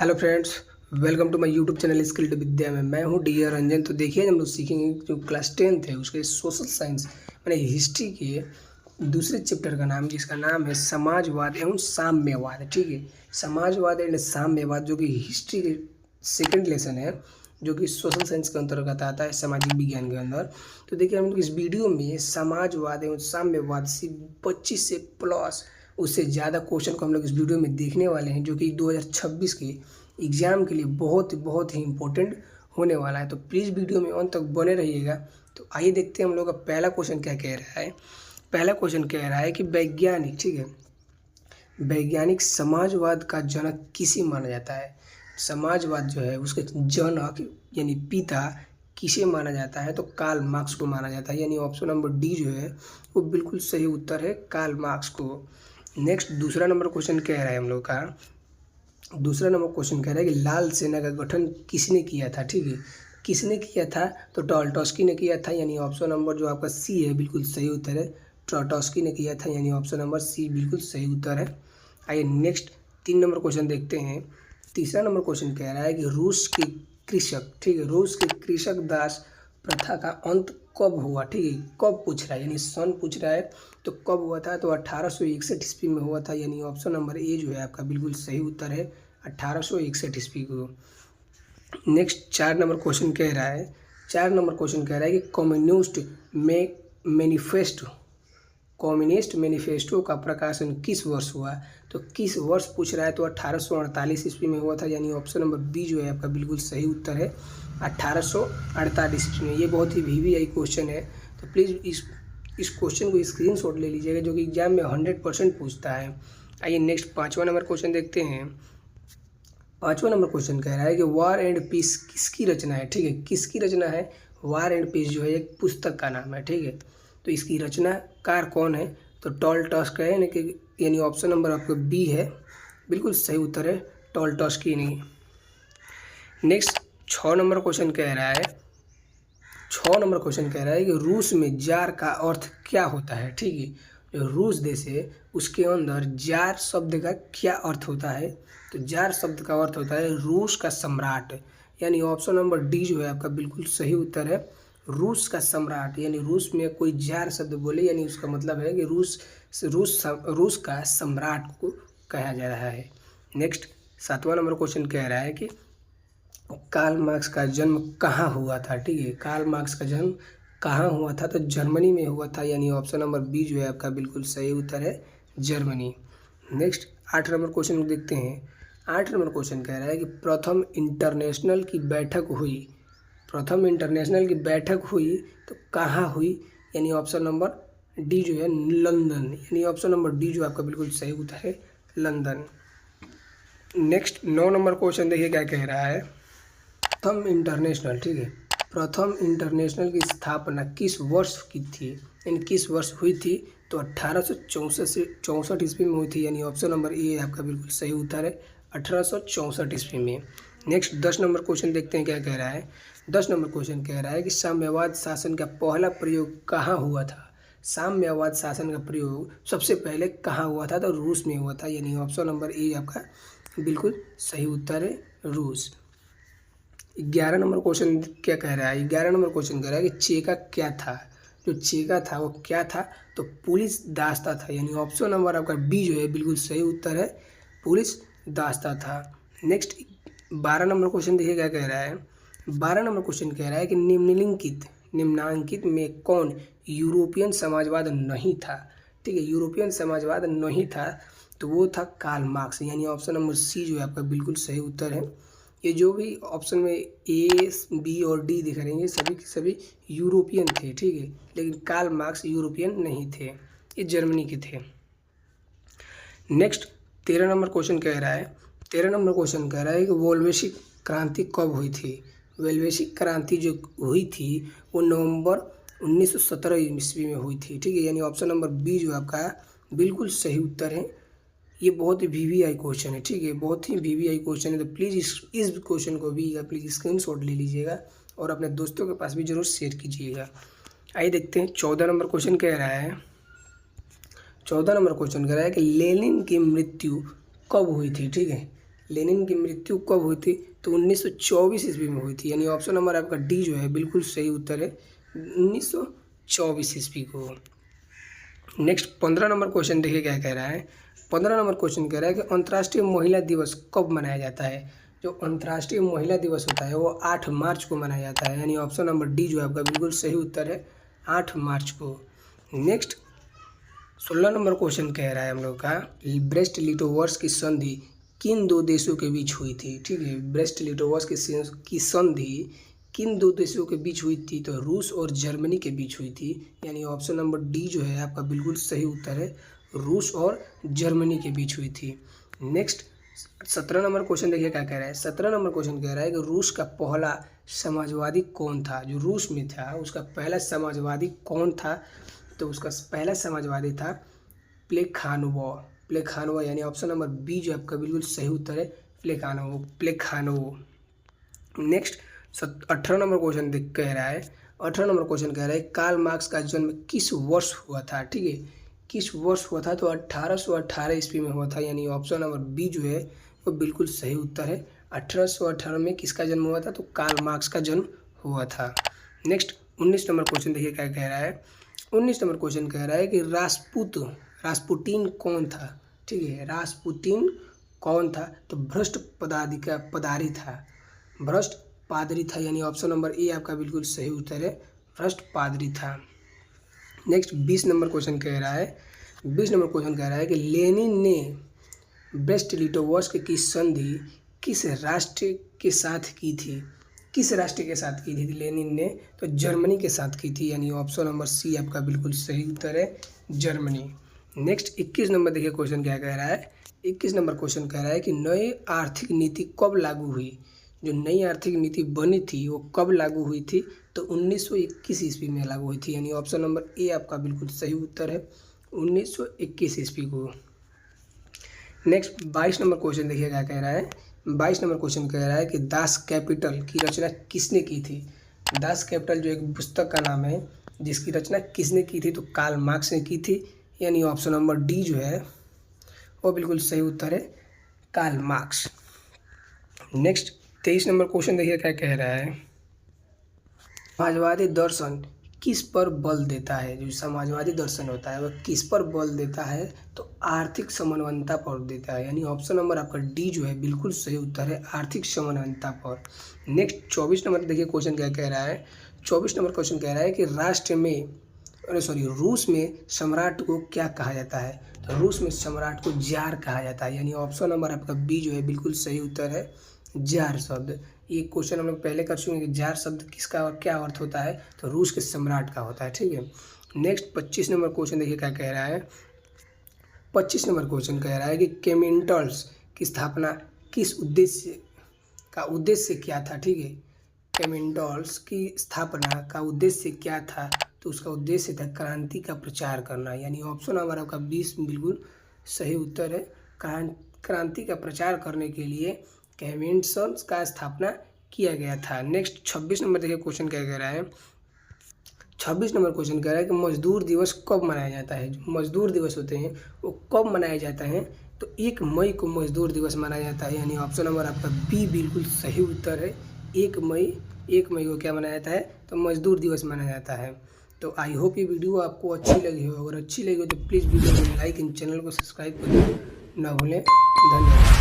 Hello friends, welcome to my YouTube channel skilled Vidya में। मैं हूं डी रंजन। तो देखिए, हम लोग सीखेंगे जो क्लास 10th है उसके सोशल साइंस यानी हिस्ट्री के दूसरे चैप्टर का नाम, जिसका नाम है समाजवाद एवं साम्यवाद। ठीक है, समाजवाद एंड साम्यवाद, जो कि हिस्ट्री के सेकंड लेसन है, जो कि सोशल साइंस के अंतर्गत आता है, सामाजिक विज्ञान के अंदर। तो देखिए, हम लोग इस वीडियो में समाजवाद एवं साम्यवाद से 25 से प्लस उससे ज़्यादा क्वेश्चन को हम लोग इस वीडियो में देखने वाले हैं, जो कि 2026 के एग्ज़ाम के लिए बहुत ही इंपॉर्टेंट होने वाला है। तो प्लीज़ वीडियो में अंत तक बने रहिएगा। तो आइए देखते हैं हम लोग का पहला क्वेश्चन क्या कह रहा है। पहला क्वेश्चन कह रहा है कि वैज्ञानिक, ठीक है, वैज्ञानिक समाजवाद का जनक किसे माना जाता है। समाजवाद जो है उसके जनक यानी पिता किसे माना जाता है, तो कार्ल मार्क्स को माना जाता है। यानी ऑप्शन नंबर डी जो है वो बिल्कुल सही उत्तर है, कार्ल मार्क्स को। नेक्स्ट दूसरा नंबर क्वेश्चन कह रहा है हम लोग का, दूसरा नंबर क्वेश्चन कह रहा है कि लाल सेना का गठन किसने किया था। ठीक है, किसने किया था, तो टॉल्स्टॉस्की ने किया था। यानी ऑप्शन नंबर जो आपका सी है बिल्कुल सही उत्तर है, टॉल्स्टॉस्की ने किया था। यानी ऑप्शन नंबर सी बिल्कुल सही उत्तर है। आइए नेक्स्ट 3 नंबर क्वेश्चन देखते हैं। तीसरा नंबर क्वेश्चन कह रहा है कि रूस के कृषक, ठीक है, रूस के कृषक दास प्रथा का अंत कब हुआ। ठीक है, कब पूछ रहा है, यानी सन पूछ रहा है, तो कब हुआ था, तो 1861 ईस्वी में हुआ था। यानी ऑप्शन नंबर ए जो है आपका बिल्कुल सही उत्तर है, 1861 ईस्वी को। नेक्स्ट 4 नंबर क्वेश्चन कह रहा है, 4 नंबर क्वेश्चन कह रहा है कि कम्युनिस्ट मैनिफेस्टो का प्रकाशन किस वर्ष हुआ। तो किस वर्ष पूछ रहा है, तो 1848 ईस्वी में हुआ था। यानी ऑप्शन नंबर बी जो है आपका बिल्कुल सही उत्तर है, 1848 ईस्वी में। ये बहुत ही वीवीआई क्वेश्चन है, तो प्लीज़ इस क्वेश्चन को स्क्रीनशॉट ले लीजिएगा, जो कि एग्जाम में 100% पूछता है। आइए नेक्स्ट 5वां नंबर क्वेश्चन देखते हैं। 5वां नंबर क्वेश्चन कह रहा है कि वॉर एंड पीस किसकी रचना है। ठीक है, किसकी रचना है, वॉर एंड पीस जो है एक पुस्तक का नाम है। ठीक है, तो इसकी रचनाकार कौन है, तो टॉल्स्टॉस्की है। यानी ऑप्शन नंबर आपका बी है, बिल्कुल सही उत्तर है, टॉल्स्टॉस्की नहीं। नेक्स्ट 6 नंबर क्वेश्चन कह रहा है, 6 नंबर क्वेश्चन कह रहा है कि रूस में जार का अर्थ क्या होता है। ठीक है, जो रूस देश है उसके अंदर जार शब्द का क्या अर्थ होता है, तो जार शब्द का अर्थ होता है रूस का सम्राट। यानी ऑप्शन नंबर डी जो है आपका बिल्कुल सही उत्तर है, रूस का सम्राट। यानी रूस में कोई जार शब्द बोले, यानी उसका मतलब है कि रूस का सम्राट को कहा जा रहा है। नेक्स्ट 7वां नंबर क्वेश्चन कह रहा है कि कार्ल मार्क्स का जन्म कहाँ हुआ था। ठीक है, कार्ल मार्क्स का जन्म कहाँ हुआ था, तो जर्मनी में हुआ था। यानी ऑप्शन नंबर बी जो है आपका बिल्कुल सही उत्तर है, जर्मनी। नेक्स्ट 8 नंबर क्वेश्चन देखते हैं। 8 नंबर क्वेश्चन कह रहा है कि प्रथम इंटरनेशनल की बैठक हुई, प्रथम इंटरनेशनल की बैठक हुई तो कहाँ हुई। यानी ऑप्शन नंबर डी जो है लंदन। यानी ऑप्शन नंबर डी जो आपका बिल्कुल सही उत्तर है, लंदन। नेक्स्ट 9 नंबर क्वेश्चन देखिए क्या कह रहा है। प्रथम इंटरनेशनल, ठीक है, प्रथम इंटरनेशनल की स्थापना किस वर्ष की थी, यानी किस वर्ष हुई थी, तो 1864 से 64 ईस्वी में हुई थी। यानी ऑप्शन नंबर ए आपका बिल्कुल सही उत्तर है, 1864 ईस्वी में। नेक्स्ट 10 नंबर क्वेश्चन देखते हैं क्या कह रहा है। 10 नंबर क्वेश्चन कह रहा है कि साम्यवाद शासन का पहला प्रयोग कहाँ हुआ था। साम्यवाद शासन का प्रयोग सबसे पहले कहाँ हुआ था, तो रूस में हुआ था। यानी ऑप्शन नंबर ए आपका बिल्कुल सही उत्तर है, रूस। 11 नंबर क्वेश्चन क्या कह रहा है, 11 नंबर क्वेश्चन कह रहा है कि चेका क्या था। जो चेका था वो क्या था, तो पुलिस दास्ता था। यानी ऑप्शन नंबर आपका बी जो है बिल्कुल सही उत्तर है, पुलिस दास्ता था। नेक्स्ट 12 नंबर क्वेश्चन देखिए क्या कह रहा है। 12 नंबर क्वेश्चन कह रहा है कि निम्नांकित में कौन यूरोपियन समाजवाद नहीं था। ठीक है, यूरोपियन समाजवाद नहीं था, तो वो था कार्ल मार्क्स। यानी ऑप्शन नंबर सी जो है आपका बिल्कुल सही उत्तर है। ये जो भी ऑप्शन में ए, बी और डी दिख रहे हैं, सभी के सभी यूरोपियन थे। ठीक है, लेकिन कार्ल मार्क्स यूरोपियन नहीं थे, ये जर्मनी के थे। नेक्स्ट 13 नंबर क्वेश्चन कह रहा है, 13 नंबर क्वेश्चन कह रहा है कि वोल्वेसिक क्रांति कब हुई थी। वोल्वेसिक क्रांति जो हुई थी वो नवंबर 1917 ईस्वी में हुई थी। ठीक है, यानी ऑप्शन नंबर बी जो आपका बिल्कुल सही उत्तर है। ये बहुत ही वीवीआई क्वेश्चन है। ठीक है, बहुत ही वीवीआई क्वेश्चन है, तो प्लीज़ इस क्वेश्चन को भी आप प्लीज़ स्क्रीनशॉट ले लीजिएगा और अपने दोस्तों के पास भी जरूर शेयर कीजिएगा। आइए देखते हैं 14 नंबर क्वेश्चन कह रहा है। 14 नंबर क्वेश्चन कह रहा है कि लेनिन की मृत्यु कब हुई थी। ठीक है, लेनिन की मृत्यु कब हुई थी? तो 1924 ईस्वी में हुई थी, यानी ऑप्शन नंबर आपका डी जो है बिल्कुल सही उत्तर है, 1924 ईस्वी को। नेक्स्ट 15 नंबर क्वेश्चन देखिए क्या कह रहा है। 15 नंबर क्वेश्चन कह रहा है कि अंतर्राष्ट्रीय महिला दिवस कब मनाया जाता है? जो अंतर्राष्ट्रीय महिला दिवस होता है वो 8 मार्च को मनाया जाता है, यानी ऑप्शन नंबर डी जो है आपका बिल्कुल सही उत्तर है, 8 मार्च को। नेक्स्ट 16 नंबर क्वेश्चन कह रहा है हम लोग का, ब्रेस्ट लिटोवर्स की संधि किन दो देशों के बीच हुई थी? ठीक है, ब्रेस्ट लिटोवर्स की संधि किन दो देशों के बीच हुई थी? तो रूस और जर्मनी के बीच हुई थी, यानी ऑप्शन नंबर डी जो है आपका बिल्कुल सही उत्तर है, रूस और जर्मनी के बीच हुई थी। नेक्स्ट 17 नंबर क्वेश्चन देखिए क्या कह रहा है। 17 नंबर क्वेश्चन कह रहा है कि रूस का पहला समाजवादी कौन था? जो रूस में था उसका पहला समाजवादी कौन था? तो उसका पहला समाजवादी था प्लेखानोव, यानी ऑप्शन नंबर बी जो आपका बिल्कुल सही उत्तर है, प्लेखानोव। नेक्स्ट 18 नंबर क्वेश्चन कह रहा है, 18 नंबर क्वेश्चन कह रहा है कार्ल मार्क्स का जन्म किस वर्ष हुआ था? ठीक है, किस वर्ष हुआ था? तो 1818 ईस्वी में हुआ था, यानी ऑप्शन नंबर बी जो है वो बिल्कुल सही उत्तर है, 1818 में किसका जन्म हुआ था? तो कार्ल मार्क्स का जन्म हुआ था। नेक्स्ट 19 नंबर क्वेश्चन देखिए क्या कह रहा है। 19 नंबर क्वेश्चन कह रहा है कि रास्पुटीन कौन था? ठीक है, रास्पुटीन कौन था? तो भ्रष्ट पादरी था, यानी ऑप्शन नंबर ए आपका बिल्कुल सही उत्तर है, भ्रष्ट पादरी था। नेक्स्ट 20 नंबर क्वेश्चन कह रहा है, 20 नंबर क्वेश्चन कह रहा है कि लेनिन ने ब्रेस्ट लिटोवर्स्क की संधि किस राष्ट्र के साथ की थी? किस राष्ट्र के साथ की थी लेनिन ने? तो जर्मनी के साथ की थी, यानी ऑप्शन नंबर सी आपका बिल्कुल सही उत्तर है, जर्मनी। नेक्स्ट 21 नंबर देखिए क्वेश्चन क्या कह रहा है। 21 नंबर क्वेश्चन कह रहा है कि नई आर्थिक नीति कब लागू हुई? जो नई आर्थिक नीति बनी थी वो कब लागू हुई थी? तो 1921 ईस्वी में लागू हुई थी, यानी ऑप्शन नंबर ए आपका बिल्कुल सही उत्तर है, 1921 ईस्वी को। नेक्स्ट 22 नंबर क्वेश्चन देखिए क्या कह रहा है। 22 नंबर क्वेश्चन कह रहा है कि दास कैपिटल की रचना किसने की थी? दास कैपिटल जो एक पुस्तक का नाम है जिसकी रचना किसने की थी? तो कार्ल मार्क्स ने की थी, यानी ऑप्शन नंबर डी जो है वो बिल्कुल सही उत्तर है, Karl Marx. Next 23 number question देखिए क्या कह रहा है। समाजवादी दर्शन किस पर बल देता है? जो समाजवादी दर्शन होता है वह किस पर बल देता है? तो आर्थिक समन्वयता पर देता है, यानी ऑप्शन नंबर आपका डी जो है बिल्कुल सही उत्तर है, आर्थिक समन्वयता पर। नेक्स्ट 24 नंबर देखिए क्वेश्चन क्या कह रहा है। 24 नंबर क्वेश्चन कह रहा है कि रूस में सम्राट को क्या कहा जाता है? तो रूस में सम्राट को जार कहा जाता है, यानी ऑप्शन नंबर आपका बी जो है बिल्कुल सही उत्तर है, जार शब्द। ये क्वेश्चन हम लोग पहले कर चुके हैं कि जार शब्द किसका और क्या अर्थ होता है? तो रूस के सम्राट का होता है, ठीक है। नेक्स्ट 25 नंबर क्वेश्चन देखिए क्या कह रहा है। 25 नंबर क्वेश्चन कह रहा है कि केमिंटल्स की स्थापना किस उद्देश्य क्या था? ठीक है, केमिंटल्स की स्थापना का उद्देश्य क्या था? तो उसका उद्देश्य था क्रांति का प्रचार करना, यानी ऑप्शन नंबर आपका 20 बिल्कुल सही उत्तर है, क्रांति का प्रचार करने के लिए केमिंटल्स का स्थापना किया गया था। नेक्स्ट 26 नंबर देखिए क्वेश्चन क्या कह रहा है। 26 नंबर क्वेश्चन कह रहा है कि मजदूर दिवस कब मनाया जाता है? जो मजदूर दिवस होते हैं वो कब मनाए जाते हैं? तो 1 मई को मजदूर दिवस मनाया जाता है, यानी ऑप्शन नंबर आपका बी बिल्कुल सही उत्तर है, 1 मई को क्या मनाया जाता है? तो मजदूर दिवस मनाया जाता है। तो आई होप ये वीडियो आपको अच्छी लगी हो, अगर अच्छी लगी हो तो प्लीज़ वीडियो को लाइक एंड चैनल को सब्सक्राइब करना ना भूलें। धन्यवाद।